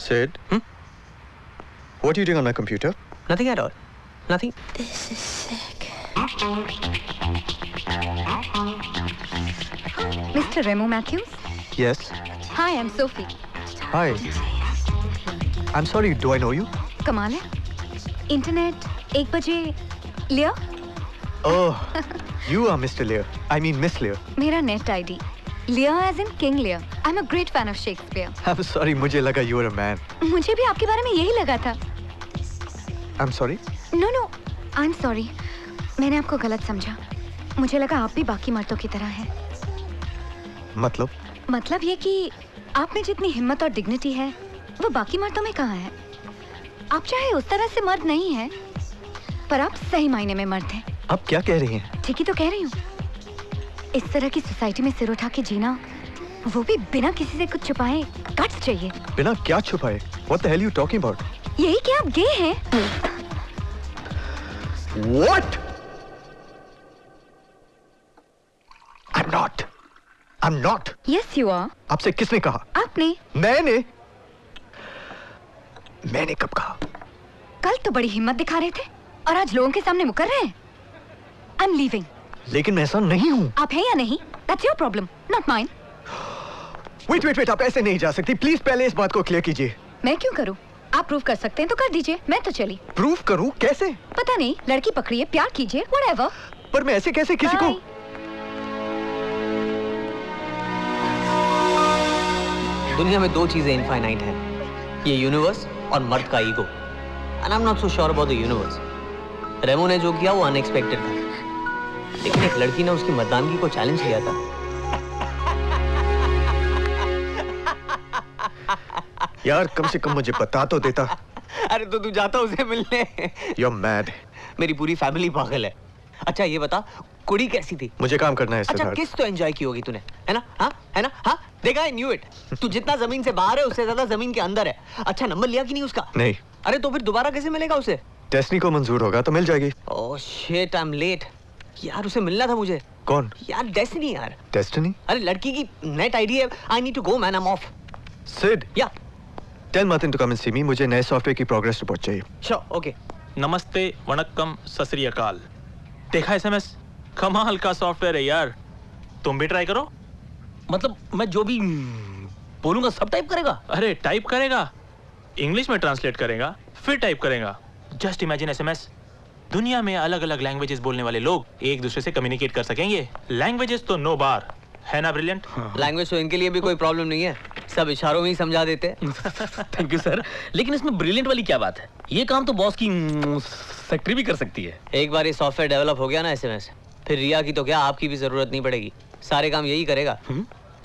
Sid? What are you doing on my computer? Nothing at all. Nothing. This is sick. Mr. Remo Matthews? Yes. Hi, I'm Sophie. Hi. I'm sorry, do I know you? कमाल है। Internet 1 बजे लिया? Oh, you are Mr. Lear. I mean Miss Lear. मेरा net ID लिया as in King Lear. I'm a great fan of Shakespeare. I'm sorry, मुझे लगा you were a man. मुझे भी आपके बारे में यही लगा था। I'm sorry? No, no, I'm sorry. मैंने आपको गलत समझा। मुझे लगा आप भी बाकी मर्दों की तरह हैं। मतलब ये कि आप में जितनी हिम्मत और डिग्निटी है, वो बाकी मर्दों में कहाँ है? आप चाहे उस तरह से मर्द नहीं हैं, पर आप सही मायने में मर्द हैं। आप क्या कह रही हैं? ठीक ही तो कह रही हूँ। इस तरह की सोसाइटी में सिर उठा के जीना, वो भी बिना किसी से कुछ छुपाए, गट्स चाहिए। बिना क्या छुपाए? What the hell are you talking about? यही कि आप गे हैं। What? I'm not. Yes, you are. आपसे किसने कहा? आपने। मैंने कब कहा? कल तो बड़ी हिम्मत दिखा रहे थे और आज लोगों के सामने मुकर रहे हैं। I'm leaving. लेकिन मैं ऐसा नहीं हूँ। आप हैं या नहीं? That's your problem, not mine. Wait, आप ऐसे नहीं जा सकती। प्लीज पहले इस बात को क्लियर कीजिए। मैं क्यों करूँ? आप प्रूव कर सकते हैं तो कर दीजिए। मैं तो चली। प्रूव करूँ? कैसे? पता नहीं, लड़की पकड़िए, प्यार कीजिए, whatever. पर मैं ऐसे कैसे किसी को? दुनिया में 2 चीजें इनफाइनाइट हैं, ये यूनिवर्स और मर्द का ego. And I am not so sure about the universe. Remo ने जो किया वो अनएक्सपेक्टेड था, लेकिन एक लड़की ने उसकी मर्दानगी को चैलेंज किया था। यार कम से कम मुझे बता तो देता। अरे तो तू जाता उसे मिलने। You're mad. मेरी पूरी फैमिली पागल है। अच्छा ये बता, कुड़ी कैसी थी? मुझे काम करना है। अच्छा किस तो एंजॉय की होगी तूने, है ना? हाँ है ना? हाँ देखा, I knew it. तू जितना जमीन से बाहर है उससे ज्यादा जमीन के अंदर है। अच्छा नंबर लिया कि नहीं उसका? नहीं। अरे तो फिर दोबारा कैसे मिलेगा उसे? डेस्टिनी को मंजूर होगा तो मिल जाएगी। Oh shit, I am late. यार उसे मिलना था मुझे। कौन? यार डेस्टिनी यार। डेस्टिनी? अरे लड़की की नेट आईडी है। I need to go man, I am off. Sid. या Tell Martin to come and see me. मुझे नए सॉफ्टवेयर की प्रोग्रेस रिपोर्ट चाहिए। Sure, okay. नमस्ते, वणक्कम, सत श्री अकाल। देखा एसएमएस? कमाल का सॉफ्टवेयर है यार, तुम भी ट्राई करो। मतलब मैं जो भी बोलूंगा सब टाइप करेगा? अरे टाइप करेगा, इंग्लिश में ट्रांसलेट करेगा, फिर टाइप करेगा। जस्ट इमेजिन एसएमएस, दुनिया में अलग अलग लैंग्वेजेस बोलने वाले लोग एक दूसरे से कम्युनिकेट कर सकेंगे। लैंग्वेजेस तो नो बार है ना, ब्रिलियंट। लैंग्वेज तो इनके लिए भी कोई प्रॉब्लम नहीं है, सब इशारों में ही समझा देते। थैंक यू सर, लेकिन इसमें ब्रिलियंट वाली क्या बात है? ये काम तो बॉस की सेक्रेटरी भी कर सकती है। एक बार ये सॉफ्टवेयर डेवलप हो गया ना एसएमएस, फिर रिया की तो क्या, आपकी भी जरूरत नहीं पड़ेगी। सारे काम यही करेगा।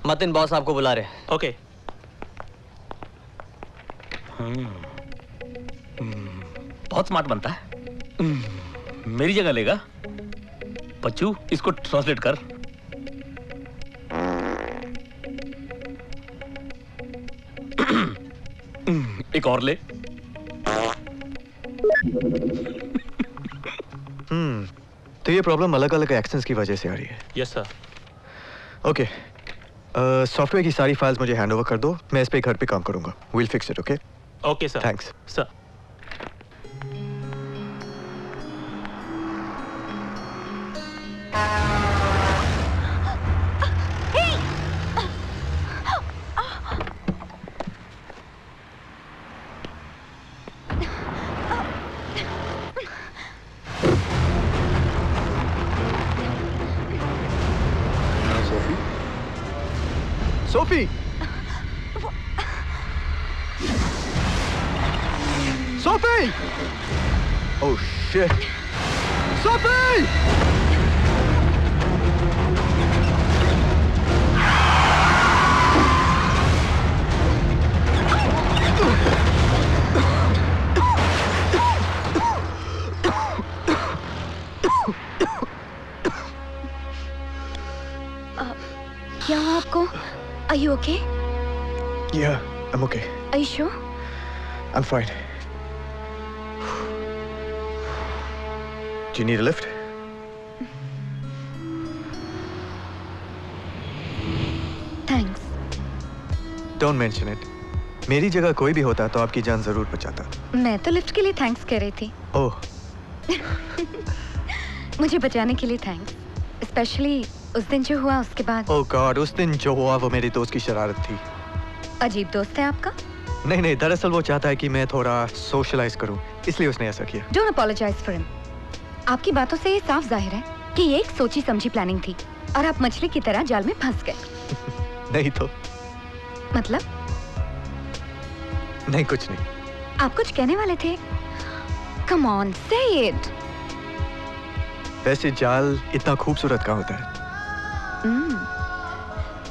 मतिन बॉस आपको बुला रहे। ओके। बहुत स्मार्ट बनता है। मेरी जगह लेगा। बच्चू इसको ट्रांसलेट कर। एक और ले। तो ये प्रॉब्लम अलग अलग एक्सेंट्स की वजह से आ रही है। Yes sir. ओके, सॉफ्टवेयर की सारी फाइल्स मुझे हैंड ओवर कर दो, मैं इस पे घर पे काम करूंगा। Will fix it. Okay okay sir. Thanks sir. Sophie! Sophie! Oh shit! Sophie! क्या हुआ आपको? Are you okay? Yeah, I'm okay. Are you sure? I'm fine. Do you need a lift? Thanks. Don't mention it. मेरी जगह कोई भी होता तो आपकी जान जरूर बचाता। मैं तो लिफ्ट के लिए थैंक्स कह रही थी। ओह, मुझे बचाने के लिए थैंक्स, स्पेशली उस दिन जो हुआ उसके बाद। ओह गॉड, उस दिन जो हुआ वो मेरी दोस्त की शरारत थी। अजीब दोस्त है आपका। नहीं नहीं, दरअसल वो चाहता है कि मैं थोड़ा सोशलाइज करूं, इसलिए उसने ऐसा किया। Don't apologise for him. आपकी बातों से ये साफ जाहिर है कि ये एक सोची समझी प्लानिंग थी और आप मछली की तरह जाल में फंस गए। नहीं तो मतलब? नहीं, कुछ नहीं। आप कुछ कहने वाले थे। कम ऑन, से इट। वैसे जाल इतना खूबसूरत कहाँ होता है?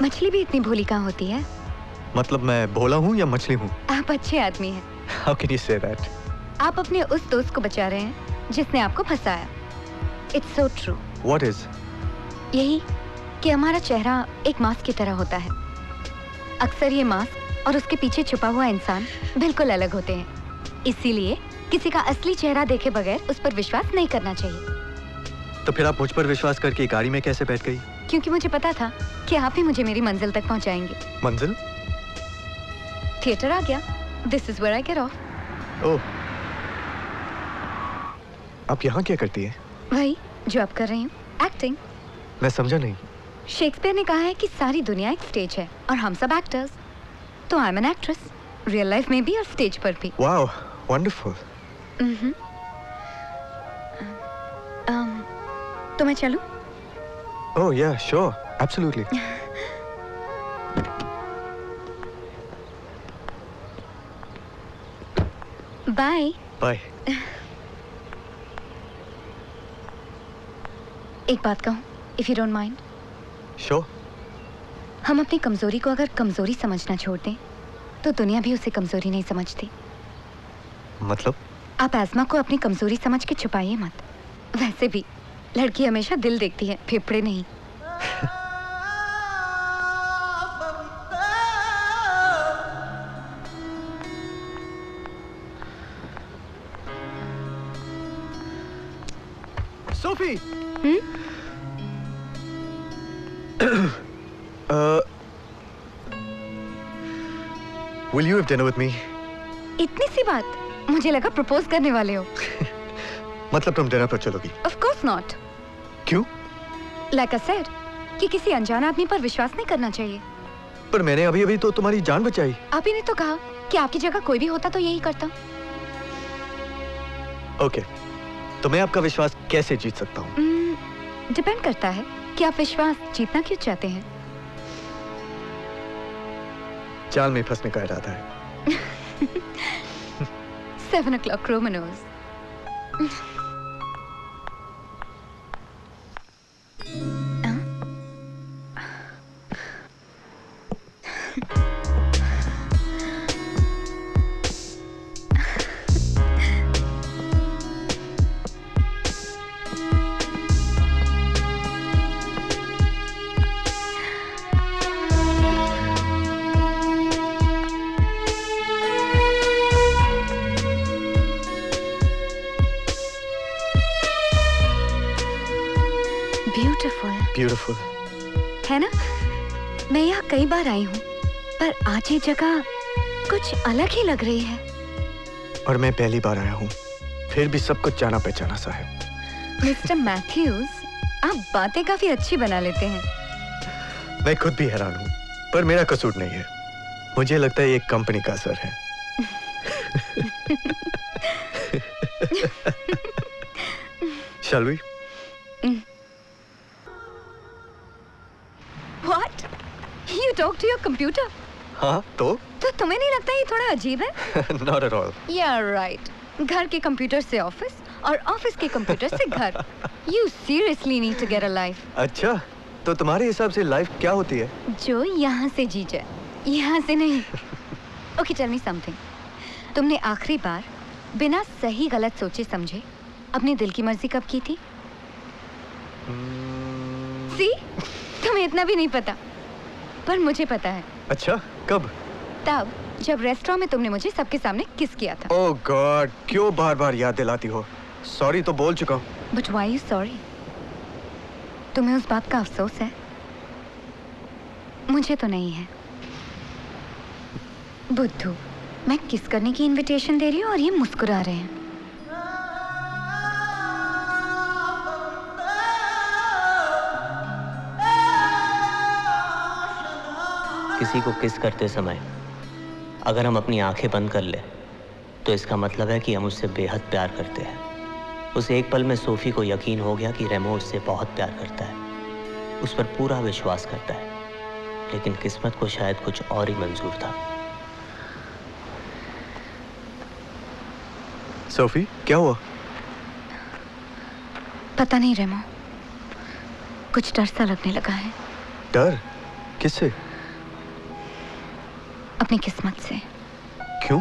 मछली भी इतनी भोली कहाँ होती है? मतलब मैं भोला हूँ या मछली हूँ? आप अच्छे आदमी हैं। How can you say that? आप अपने उस दोस्त को बचा रहे हैं जिसने आपको फंसाया। It's so true। What is? यही कि हमारा चेहरा एक मास्क की तरह होता है। अक्सर ये मास्क और उसके पीछे छुपा हुआ इंसान बिल्कुल अलग होते हैं। इसीलिए किसी का असली चेहरा देखे बगैर उस पर विश्वास नहीं करना चाहिए। तो फिर आप मुझ पर विश्वास करके गाड़ी में कैसे बैठ गई? क्योंकि मुझे पता था कि आप ही मुझे मेरी मंजिल तक पहुंचाएंगे। मंजिल? थिएटर आ गया। This is where I get off। ओह, आप यहाँ क्या करती हैं? वही जो आप कर रही हूँ, एक्टिंग। मैं समझा नहीं। शेक्सपियर ने कहा है कि सारी दुनिया एक स्टेज है और हम सब एक्टर्स। तो I am an actress, real life में भी और स्टेज पर भी। Wow, wonderful. तो मैं चलूं? ओह या, श्योर, एब्सोल्युटली। बाय। बाय। एक बात कहूँ, if you don't mind. Sure. हम अपनी कमजोरी को अगर कमजोरी समझना छोड़ दें तो दुनिया भी उसे कमजोरी नहीं समझती। मतलब? आप एस्मा को अपनी कमजोरी समझ के छुपाइए मत। वैसे भी लड़की हमेशा दिल देखती है, फेफड़े नहीं। Sophie. Will you have dinner with me? इतनी सी बात? मुझे लगा प्रपोज करने वाले हो। मतलब तुम डिनर पर चलोगी? Of course not। क्यों? Like I said, कि किसी अनजान आदमी पर विश्वास नहीं करना चाहिए। पर मैंने अभी अभी तो तुम्हारी जान बचाई। आप ही ने तो कहा कि आपकी जगह कोई भी होता तो यही करता। ओके, तो मैं आपका विश्वास कैसे जीत सकता हूँ? डिपेंड करता है कि आप विश्वास जीतना क्यों चाहते हैं। जाल में फंसने का इरादा है। 7 o'clock Romanos। ब्यूटीफुल है ना? मैं यहाँ कई बार आई हूँ, पर आज ये जगह कुछ अलग ही लग रही है। और मैं पहली बार आया हूँ, फिर भी सब कुछ जाना पहचाना सा है। मिस्टर मैथ्यूज, आप बातें काफी अच्छी बना लेते हैं। मैं खुद भी हैरान हूँ, पर मेरा कसूर नहीं है। मुझे लगता है ये कंपनी का असर है। Shall we? What? You talk to your computer? हाँ, तो तुम्हें नहीं लगता ये थोड़ा अजीब है? Not at all. Yeah, right. घर के कंप्यूटर से ऑफिस और ऑफिस के कंप्यूटर से घर। You seriously need to get a life. अच्छा, तो तुम्हारे हिसाब से लाइफ क्या होती है? जो यहाँ से जी जाए, यहाँ से नहीं। Okay, tell me something. तुमने आखिरी बार बिना सही गलत सोचे समझे अपनी दिल की मर्जी कब की थी? See? तुम्हें इतना भी नहीं पता, पर मुझे पता है। अच्छा, कब? तब जब रेस्टोरेंट में तुमने मुझे सबके सामने किस किया था। ओह गॉड, क्यों बार बार याद दिलाती हो? सॉरी तो बोल चुका हूँ। But why you sorry? तुम्हें उस बात का अफसोस है? मुझे तो नहीं है। बुद्धू, मैं किस करने की इनविटेशन दे रही हूँ और ये मुस्कुरा रहे हैं। किसी को किस करते समय अगर हम अपनी आंखें बंद कर ले तो इसका मतलब है कि हम उससे बेहद प्यार करते हैं। उस एक पल में सोफी को यकीन हो गया कि रेमो उससे बहुत प्यार करता है, उस पर पूरा विश्वास करता है, लेकिन किस्मत को शायद कुछ और ही मंजूर था। सोफी, क्या हुआ? पता नहीं रेमो, कुछ डर सा लगने लगा है। डर? किससे? अपनी किस्मत से। क्यों?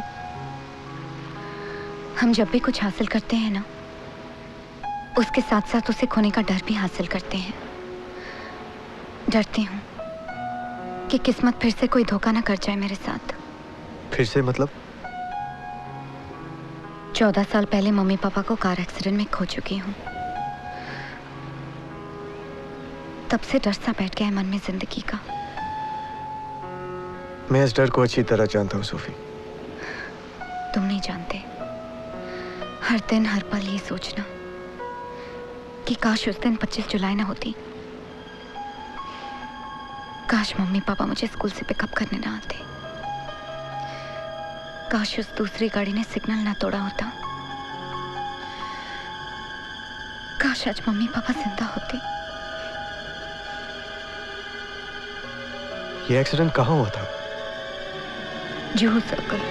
हम जब भी कुछ हासिल करते हैं ना, उसके साथ साथ उसे खोने का डर भी हासिल करते हैं। डरती हूँ कि किस्मत फिर से कोई धोखा ना कर जाए मेरे साथ। फिर से मतलब? 14 साल पहले मम्मी पापा को कार एक्सीडेंट में खो चुकी हूँ। तब से डर सा बैठ गया है मन में जिंदगी का। मैं इस डर को अच्छी तरह जानता हूँ सोफी। तुम नहीं जानते। हर दिन हर पल ये सोचना कि काश उस दिन 25 जुलाई ना होती। काश मम्मी पापा मुझे स्कूल से पिकअप करने ना आते। काश उस दूसरी गाड़ी ने सिग्नल ना तोड़ा होता। काश आज मम्मी पापा जिंदा होते। ये एक्सीडेंट कहाँ हुआ था? जुहू सर्कल।